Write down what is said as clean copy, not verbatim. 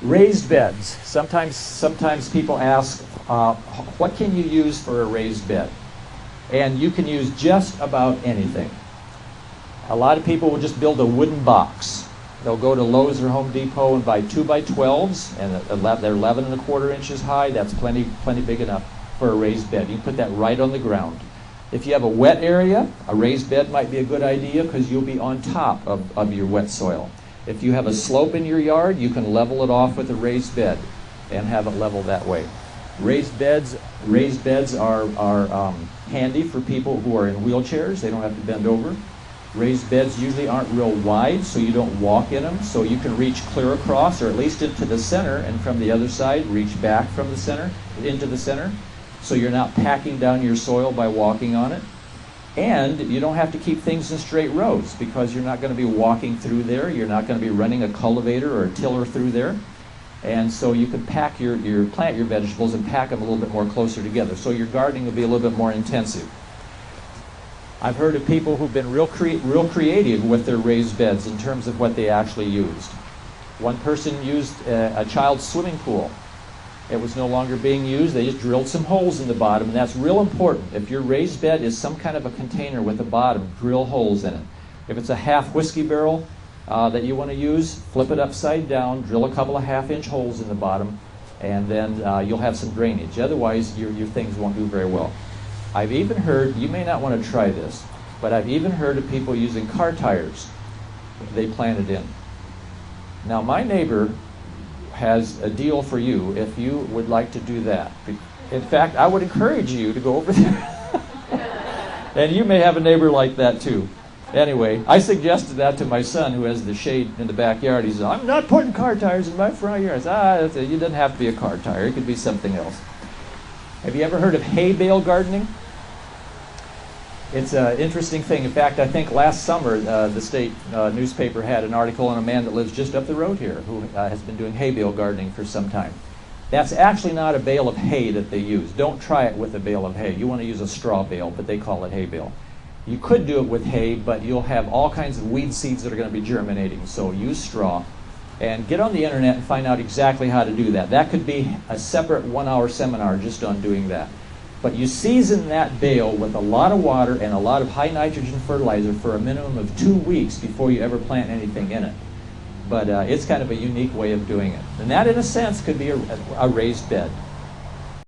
Raised beds. Sometimes people ask, what can you use for a raised bed? And you can use just about anything. A lot of people will just build a wooden box. They'll go to Lowe's or Home Depot and buy 2x12s, and they're 11 1/4 inches high. That's plenty big enough for a raised bed. You can put that right on the ground. If you have a wet area, a raised bed might be a good idea because you'll be on top of your wet soil. If you have a slope in your yard, you can level it off with a raised bed and have it level that way. Raised beds are handy for people who are in wheelchairs. They don't have to bend over. Raised beds usually aren't real wide, so you don't walk in them. So you can reach clear across, or at least into the center, and from the other side, reach back from the center into the center. So you're not packing down your soil by walking on it. And you don't have to keep things in straight rows because you're not going to be walking through there. You're not going to be running a cultivator or a tiller through there. And so you can plant your vegetables and pack them a little bit more closer together. So your gardening will be a little bit more intensive. I've heard of people who've been real creative with their raised beds in terms of what they actually used. One person used a child's swimming pool. It was no longer being used. They just drilled some holes in the bottom, and that's real important. If your raised bed is some kind of a container with a bottom, drill holes in it. If it's a half whiskey barrel that you want to use, flip it upside down, drill a couple of 1/2-inch holes in the bottom, and then you'll have some drainage. Otherwise, your things won't do very well. I've even heard, you may not want to try this, but I've even heard of people using car tires they planted in. Now, my neighbor has a deal for you if you would like to do that. In fact, I would encourage you to go over there. And you may have a neighbor like that too. Anyway, I suggested that to my son who has the shade in the backyard. He says, I'm not putting car tires in my front yard. I said, you doesn't have to be a car tire. It could be something else. Have you ever heard of hay bale gardening? It's an interesting thing. In fact, I think last summer the state newspaper had an article on a man that lives just up the road here who has been doing hay bale gardening for some time. That's actually not a bale of hay that they use. Don't try it with a bale of hay. You want to use a straw bale, but they call it hay bale. You could do it with hay, but you'll have all kinds of weed seeds that are going to be germinating. So use straw. And get on the internet and find out exactly how to do that. That could be a separate 1-hour seminar just on doing that. But you season that bale with a lot of water and a lot of high nitrogen fertilizer for a minimum of 2 weeks before you ever plant anything in it. But it's kind of a unique way of doing it. And that, in a sense, could be a raised bed.